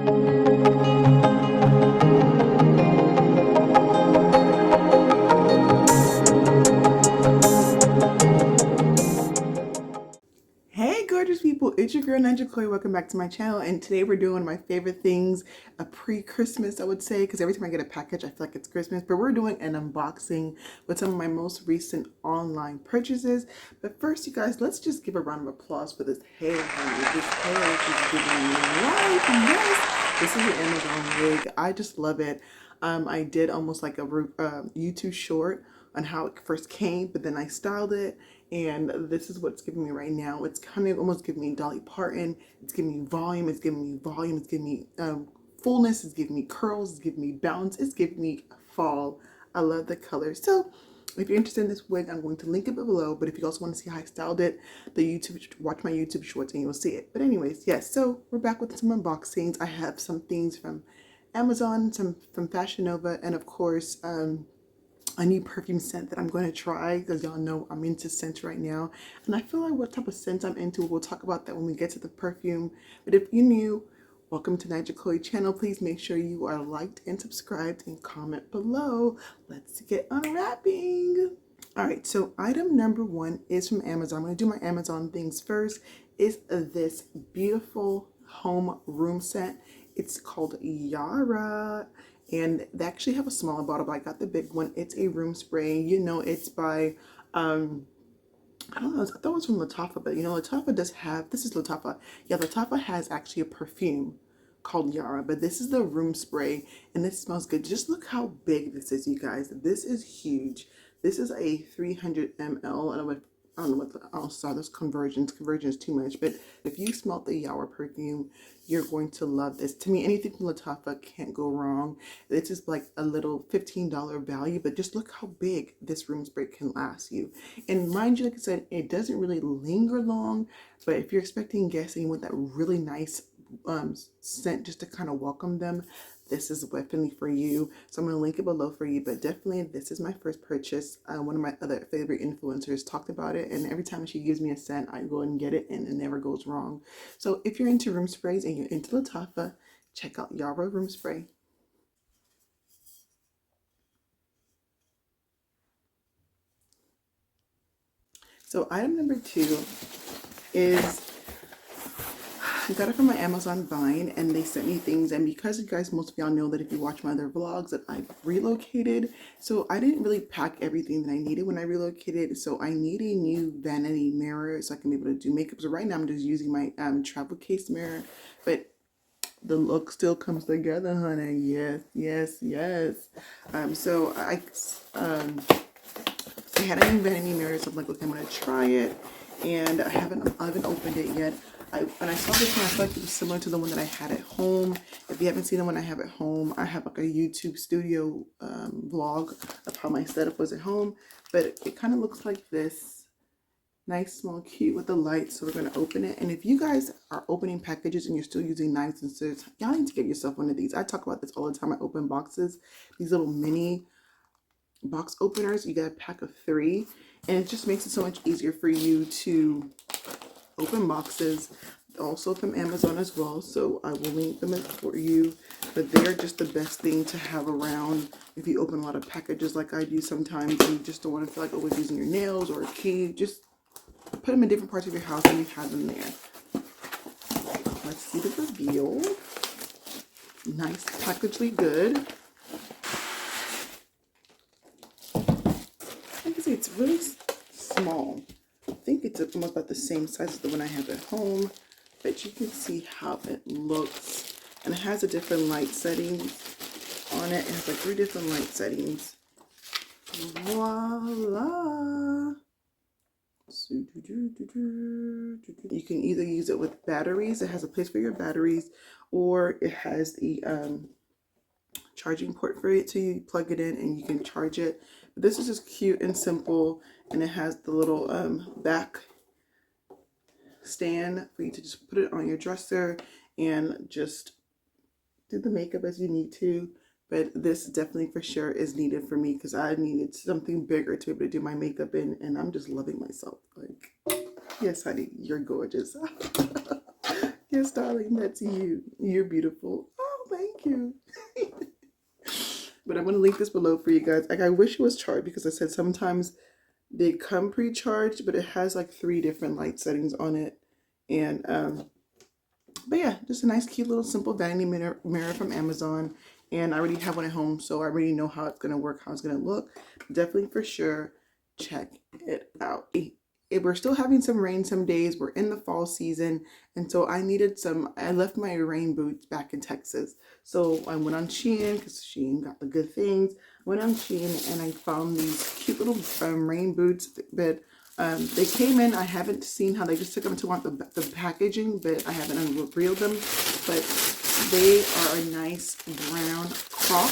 Hey gorgeous people, it's your girl Ninja Chloe. Welcome back to my channel, and today we're doing my favorite things, a pre-Christmas I would say, because every time I get a package I feel like it's Christmas, but we're doing an unboxing with some of my most recent online purchases. But first, you guys, let's just give a round of applause for this hair, honey. This hair is giving me life. Yes, this is an Amazon wig. I just love it. I did almost like a YouTube short on how it first came, but then I styled it, and this is what's giving me right now. It's kind of almost giving me Dolly Parton. It's giving me volume. It's giving me volume. It's giving me fullness. It's giving me curls. It's giving me bounce. It's giving me fall. I love the color. So if you're interested in this wig, I'm going to link it below. But if you also want to see how I styled it, watch my YouTube shorts and you'll see it. But anyways, yes. So we're back with some unboxings. I have some things from Amazon, some from Fashionnova, and of course, a new perfume scent that I'm going to try, because y'all know I'm into scents right now, and I feel like what type of scent I'm into, we'll talk about that when we get to the perfume. But if you're new, welcome to Ninja Chloe channel. Please make sure you are liked and subscribed and comment below. Let's get unwrapping. All right, so item number one is from Amazon. I'm going to do my Amazon things first. Is this beautiful home room scent. It's called Yara. And they actually have a smaller bottle, but I got the big one. It's a room spray. You know, it's by, I don't know, I thought it was from Lattafa, but you know, Lattafa does have, this is Lattafa. Yeah, Lattafa has actually a perfume called Yara, but this is the room spray, and this smells good. Just look how big this is, you guys. This is huge. This is a 300 ml, and I don't know what oh, sorry, those conversions is too much, but if you smell the Yara perfume, you're going to love this. To me, anything from Lattafa can't go wrong. This is like a little $15 value, but just look how big this room spray can last you. And mind you, like I said, it doesn't really linger long, but if you're expecting guests and you want that really nice scent just to kind of welcome them, this is definitely for you. So I'm going to link it below for you, but definitely this is my first purchase. One of my other favorite influencers talked about it, and every time she gives me a scent, I go and get it, and it never goes wrong. So if you're into room sprays and you're into Lattafa, check out Yara room spray. So item number two is, I got it from my Amazon Vine, and they sent me things, and because you guys, most of y'all know that if you watch my other vlogs that I've relocated, so I didn't really pack everything that I needed when I relocated. So I need a new vanity mirror so I can be able to do makeup. So right now I'm just using my travel case mirror, but the look still comes together, honey. Yes, yes, yes. So I had a new vanity mirror, so I'm like, okay, I'm gonna try it, and I haven't opened it yet. When I saw this one, I felt like it was similar to the one that I had at home. If you haven't seen the one I have at home, I have like a YouTube studio vlog of how my setup was at home, but it kind of looks like this. Nice, small, cute with the light. So we're going to open it. And if you guys are opening packages and you're still using knives and scissors, y'all need to get yourself one of these. I talk about this all the time. I open boxes, these little mini box openers. You get a pack of 3, and it just makes it so much easier for you to open boxes. Also from Amazon as well, so I will link them for you, but they're just the best thing to have around if you open a lot of packages like I do sometimes, and you just don't want to feel like always using your nails or a key. Just put them in different parts of your house and you have them there. Let's see the reveal. Nice, packagely good. Like I say, it's really small. I think it's almost about the same size as the one I have at home, but you can see how it looks, and it has a different light settings on it. It has like 3 different light settings. Voila! You can either use it with batteries. It has a place for your batteries, or it has the charging port for it, so you plug it in and you can charge it. But this is just cute and simple, and it has the little back stand for you to just put it on your dresser and just do the makeup as you need to. But this definitely for sure is needed for me, because I needed something bigger to be able to do my makeup in, and I'm just loving myself. Like, yes honey, you're gorgeous. Yes darling, that's you, you're beautiful. cute. But I'm going to link this below for you guys. Like, I wish it was charged because I said sometimes they come pre-charged, but it has like 3 different light settings on it. And but yeah, just a nice cute little simple vanity mirror from Amazon. And I already have one at home, so I already know how it's going to work, how it's going to look. Definitely for sure check it out. We're still having some rain some days. We're in the fall season, and so I needed some. I left my rain boots back in Texas, so I went on Shein because Shein got the good things. Went on Shein and I found these cute little rain boots, but they came in. I haven't seen how they just took them to want the packaging, but I haven't unreeled them. But they are a nice brown croc.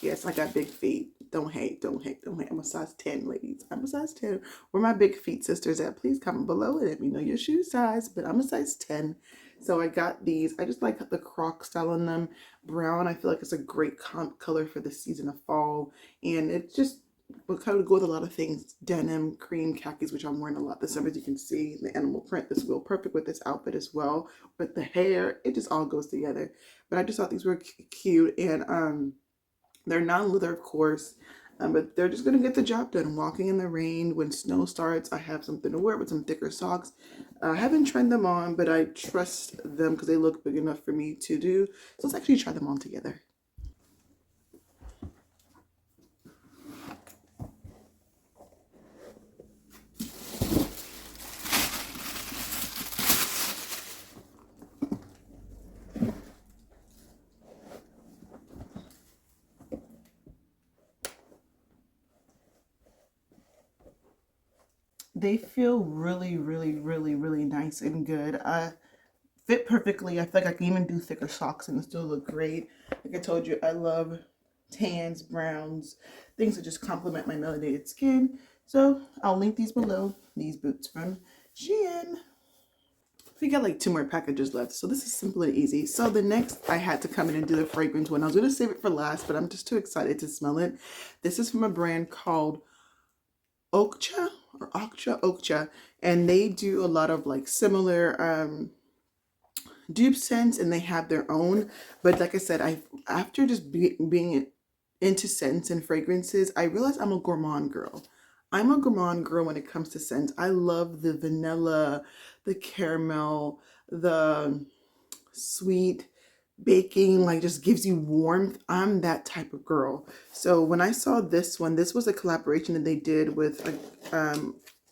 Yes, I got big feet. Don't hate, don't hate, don't hate. I'm a size 10, ladies. I'm a size 10. Where my big feet sisters at? Please comment below and let me know your shoe size. But I'm a size 10. So I got these. I just like the croc style on them. Brown, I feel like it's a great color for the season of fall. And it just will kind of go with a lot of things. Denim, cream, khakis, which I'm wearing a lot this summer. As you can see, the animal print, this will perfect with this outfit as well. With the hair, it just all goes together. But I just thought these were cute. And they're non-leather, of course, but they're just going to get the job done. Walking in the rain, when snow starts, I have something to wear with some thicker socks. I haven't tried them on, but I trust them because they look big enough for me to do. So let's actually try them on together. They feel really, really, really, really nice and good. Fit perfectly. I feel like I can even do thicker socks and still look great. Like I told you, I love tans, browns, things that just complement my melanated skin. So I'll link these below. These boots from Shein. We got like 2 more packages left, so this is simple and easy. So the next, I had to come in and do the fragrance one. I was going to save it for last, but I'm just too excited to smell it. This is from a brand called Oakcha or Oakcha, and they do a lot of like similar dupe scents, and they have their own. But like I said, after just being into scents and fragrances, I realized I'm a gourmand girl. I'm a gourmand girl when it comes to scents. I love the vanilla, the caramel, the sweet baking, like just gives you warmth. I'm that type of girl. So when I saw this one, this was a collaboration that they did with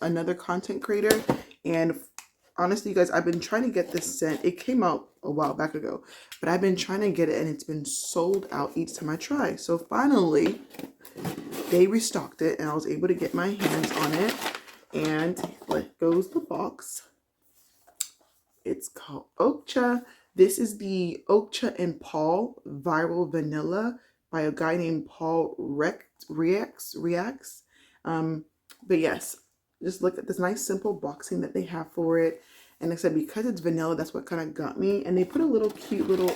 another content creator. And honestly, you guys, I've been trying to get this scent. It came out a while back ago, but I've been trying to get it and it's been sold out each time I try. So finally, they restocked it and I was able to get my hands on it. And let goes the box. It's called Ocha. This is the Ocha and Paul Viral Vanilla by a guy named Paul Reacts. But yes, just look at this nice simple boxing that they have for it. And like I said, because it's vanilla, that's what kind of got me. And they put a little cute little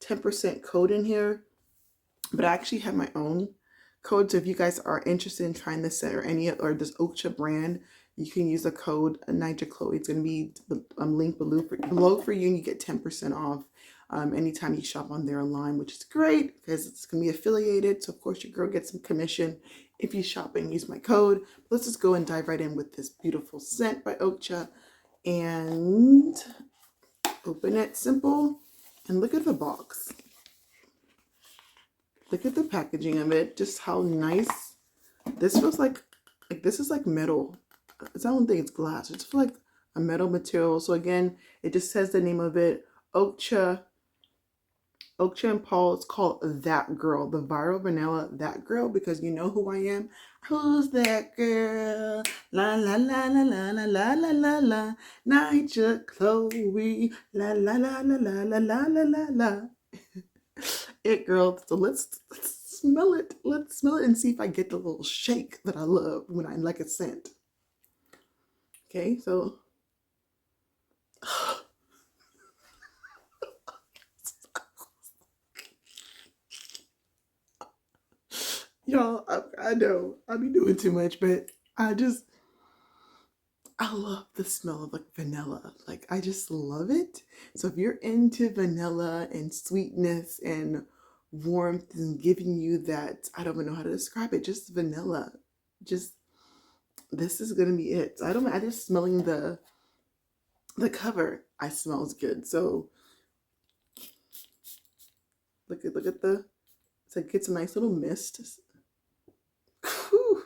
10% code in here. But I actually have my own code. So if you guys are interested in trying this set or this Ocha brand, you can use the code Niger Chloe. It's going to be linked below for you, and you get 10% off anytime you shop on their line, which is great because it's going to be affiliated. So of course your girl gets some commission if you shop and use my code. Let's just go and dive right in with this beautiful scent by Ocha and open it. Simple. And look at the box. Look at the packaging of it. Just how nice. This feels like this is like metal. I don't think it's glass. It's just like a metal material. So again, it just says the name of it. Ocha and Paul. It's called That Girl. The Viral Vanilla That Girl, because you know who I am. Who's that girl? La la la la la la la la la la. Niger Chloe. La la la la la la la la la la. It, girl. So let's smell it. Let's smell it and see if I get the little shake that I love when I like a scent. Okay, so y'all, I know I be doing too much, but I I love the smell of like vanilla. Like I just love it. So if you're into vanilla and sweetness and warmth and giving you that, I don't even know how to describe it, just vanilla. Just this is gonna be it. I just smelling the cover, I smells good. So look at the, so it gets a nice little mist. Whew.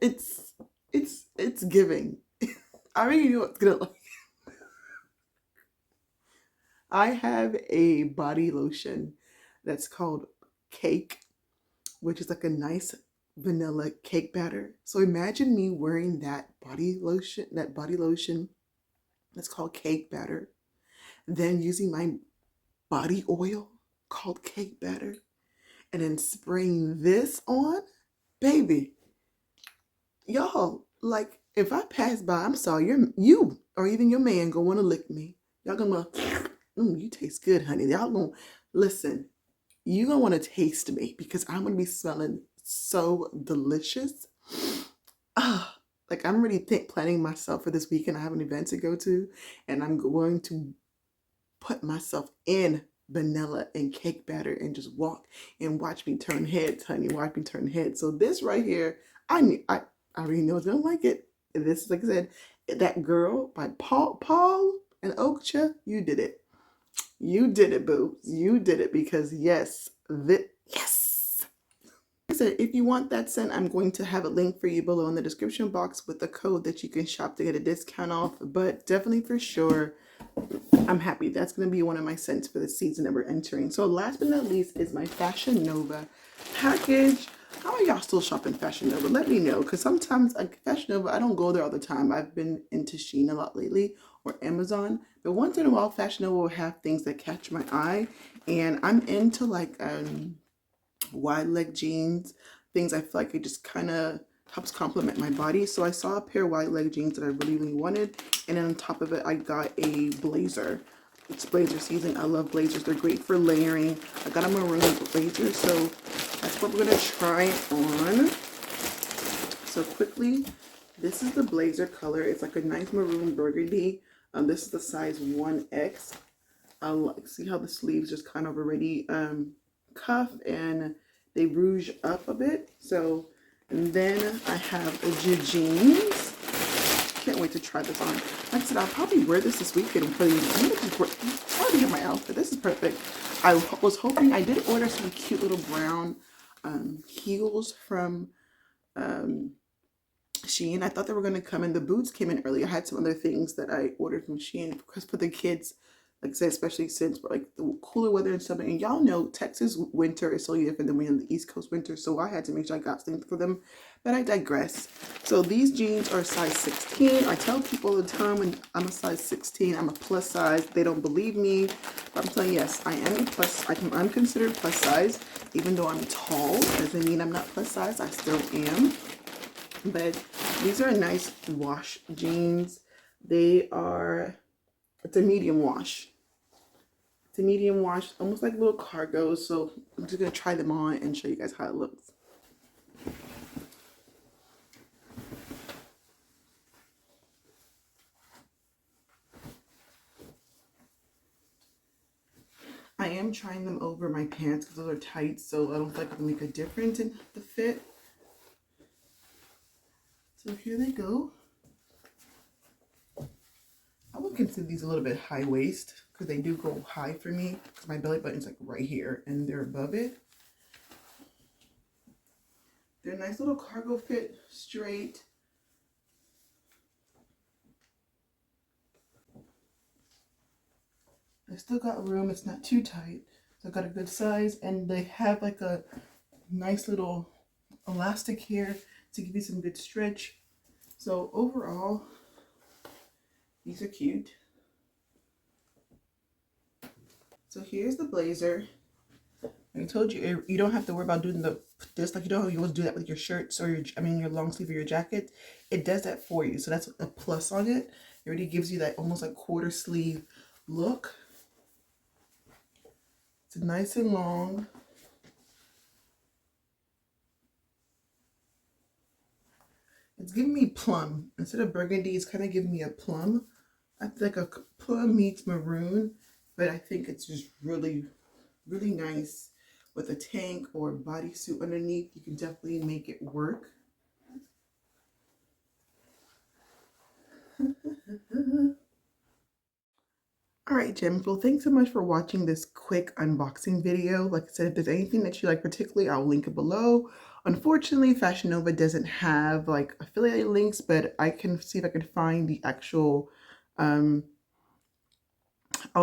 It's giving. I already know it's gonna like. I have a body lotion that's called Cake, which is like a nice vanilla cake batter. So imagine me wearing that body lotion that's called cake batter, then using my body oil called cake batter, and then spraying this on, baby. Y'all, like if I pass by, I'm sorry, you or even your man gonna wanna lick me. Y'all gonna you taste good, honey. Y'all gonna listen, you gonna wanna taste me because I'm gonna be smelling so delicious. Ah, like I'm really planning myself for this weekend. I have an event to go to, and I'm going to put myself in vanilla and cake batter and just walk and watch me turn heads, honey. Watch me turn heads. So this right here, I already know it's gonna like it. This is like I said, that girl by Paul and Oakcha, you did it. You did it, boo. You did it because yes, yes. Like I said, if you want that scent, I'm going to have a link for you below in the description box with the code that you can shop to get a discount off. But definitely for sure, I'm happy. That's going to be one of my scents for the season that we're entering. So last but not least is my Fashionnova package. How are y'all still shopping Fashionnova? Let me know, because sometimes like Fashionnova, I don't go there all the time. I've been into Shein a lot lately or Amazon, but once in a while Fashionnova will have things that catch my eye, and I'm into like wide leg jeans, things I feel like it just kind of helps complement my body. So I saw a pair of wide leg jeans that I really, really wanted, and then on top of it I got a blazer. It's blazer season. I love blazers. They're great for layering. I got a maroon blazer, so that's what we're gonna try on. So quickly, this is the blazer color. It's like a nice maroon burgundy. This is the size 1X. See how the sleeves just kind of already cuff and they rouge up a bit. So, and then I have the jeans. Can't wait to try this on. Like I said, I'll probably wear this weekend for the, I'm gonna just wear, it's already in my outfit. This is perfect. I was hoping, I did order some cute little brown heels from Shein. I thought they were going to come in. The boots came in early. I had some other things that I ordered from Shein because for the kids, like I said, especially since like the cooler weather and summer. And y'all know Texas winter is so different than we in the East Coast winter. So I had to make sure I got things for them. But I digress. So these jeans are size 16. I tell people all the time when I'm a size 16, I'm a plus size. They don't believe me. But I'm telling you, yes, I am a plus. I'm considered plus size. Even though I'm tall, doesn't mean I'm not plus size. I still am. But these are nice wash jeans. It's a medium wash. It's a medium wash, almost like little cargos. So I'm just going to try them on and show you guys how it looks. I am trying them over my pants because those are tight, so I don't think it'll make a difference in the fit. So here they go. I would consider these a little bit high waist because they do go high for me because my belly button's like right here and they're above it. They're a nice little cargo fit, straight. I still got room. It's not too tight. So I got a good size, and they have like a nice little elastic here to give you some good stretch. So overall, these are cute. So here's the blazer. I told you, you don't have to worry about doing this like you don't always do that with your shirts or your long sleeve or your jacket. It does that for you. So that's a plus on it. It already gives you that almost like quarter sleeve look. It's nice and long. It's giving me plum. Instead of burgundy, it's kind of giving me a plum. I feel like a plum meets maroon, but I think it's just really, really nice with a tank or bodysuit underneath. You can definitely make it work. All right, gems. Well, thanks so much for watching this quick unboxing video. Like I said, if there's anything that you like particularly, I'll link it below. Unfortunately, Fashionnova doesn't have like affiliate links, but I can see if I can find the actual, I'll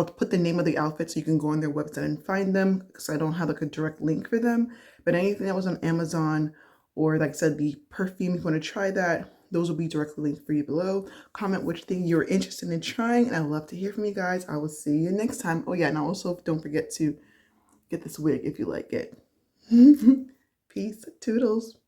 put the name of the outfit so you can go on their website and find them, because I don't have like a direct link for them. But anything that was on Amazon, or like I said, the perfume, if you want to try that, those will be directly linked for you below. Comment which thing you're interested in trying, and I'd love to hear from you guys. I will see you next time. Oh yeah, and also don't forget to get this wig if you like it. Peace, toodles.